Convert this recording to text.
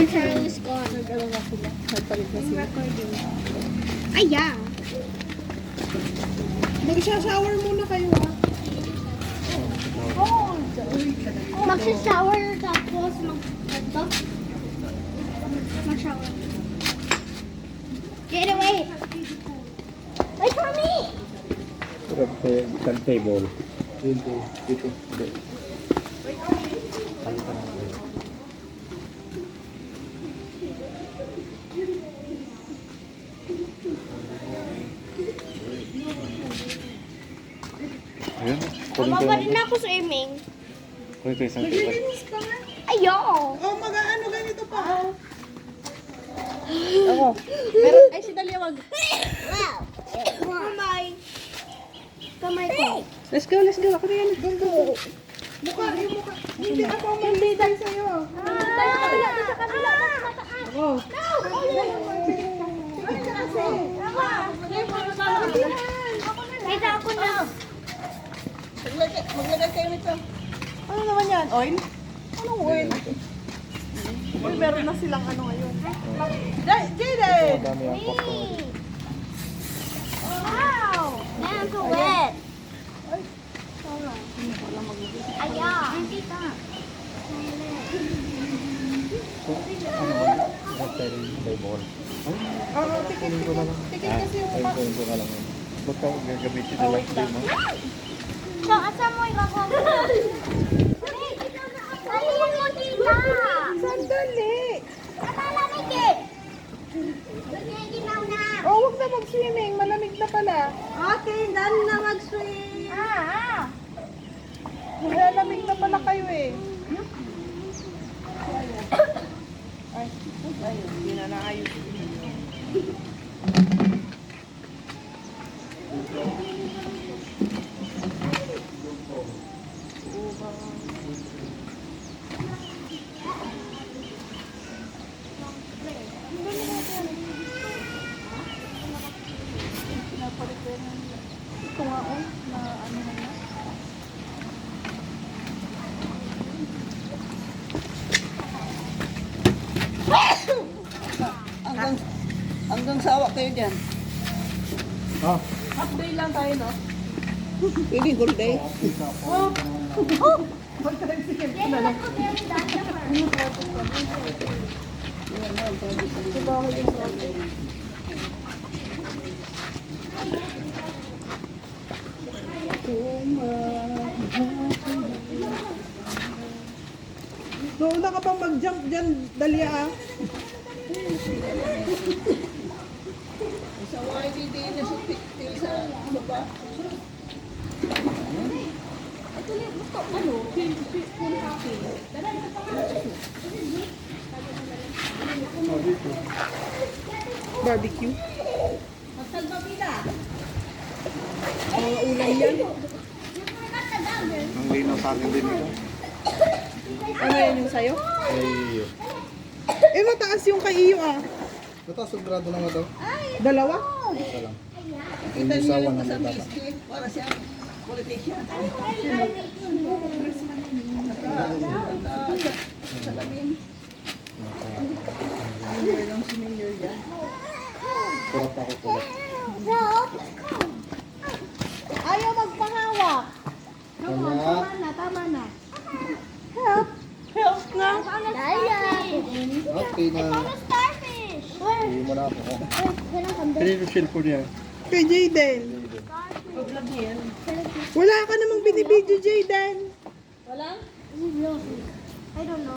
And Charlie's gone. Nag-ano na sila. Nagpalit na I'm sila. recording. Ay, yeah. Mag-shower muna kayo ha. Mag-shower tapos mag-shower. Get away! Wait for me! Isang table. Dito. Dito. Ayun. Tama pa rin ako swimming. Kunin ko isang table. Naglilinis pa nga. Ayaw! Oh, mag-ano ganito pa. Ako. Meron, ay si Dalia wag. Wow! Kamay! Kamay ko. Let's go, let's go. Ako na yan. Mukha, yung mukha. Hindi ako magbigay sa'yo. Tayo kabila, sa kabila. Mataas. Ako. Kita ako na. Maglagay kayo nito. Ano naman yan? Oil? Anong oil? Uy, meron na silang ano ngayon. Jaden! Dami ang pot. Wow! Man, so wet. Ayaw. Kita. So, ano ba? Hotel table. Oo, tikit kasi yung mukha. Ayun ko na lang yun. Ba't ka gagamitin na lang din mo? So, asa mo ikaw? Dali mo, tita. Sandali. Natalamig eh. Ginaw na. Oh, huwag na mag-swimming. Malamig na pala. Okay, done na mag-swim. Malamig na pala kayo eh. Ay, hindi na naayos. Ito nga oh, na ano na yan. Hanggang sawa kayo dyan. Ah, Half day lang tayo, no? Pwede good day. Doon ka pang mag-jump dyan, Dalia ah. Sa YDD na sa picture sa baba. Ito lang, ito, ano, full happy. Barbecue. Magsalbabida. Mga ulam yan. ang linaw sa akin din ito. Ano yan yung sayo? Ay, Eh, mataas yung kay iyo ah. Ito, sobrado na nga daw. Dalawa? Isa lang. Kita Yung niyo isawa lang na sa may bata. miski para siya politician. Salamin. Meron si Mayor yan. Kurap ako kulat. Ayaw magpahawak. Kanya, Tama na. Help na. Daya. okay na. Starfish. Hindi mo na ako. kanino yung cellphone niya? Kay Jayden. Wala ka namang binibidyo, Jayden. Wala? I don't know.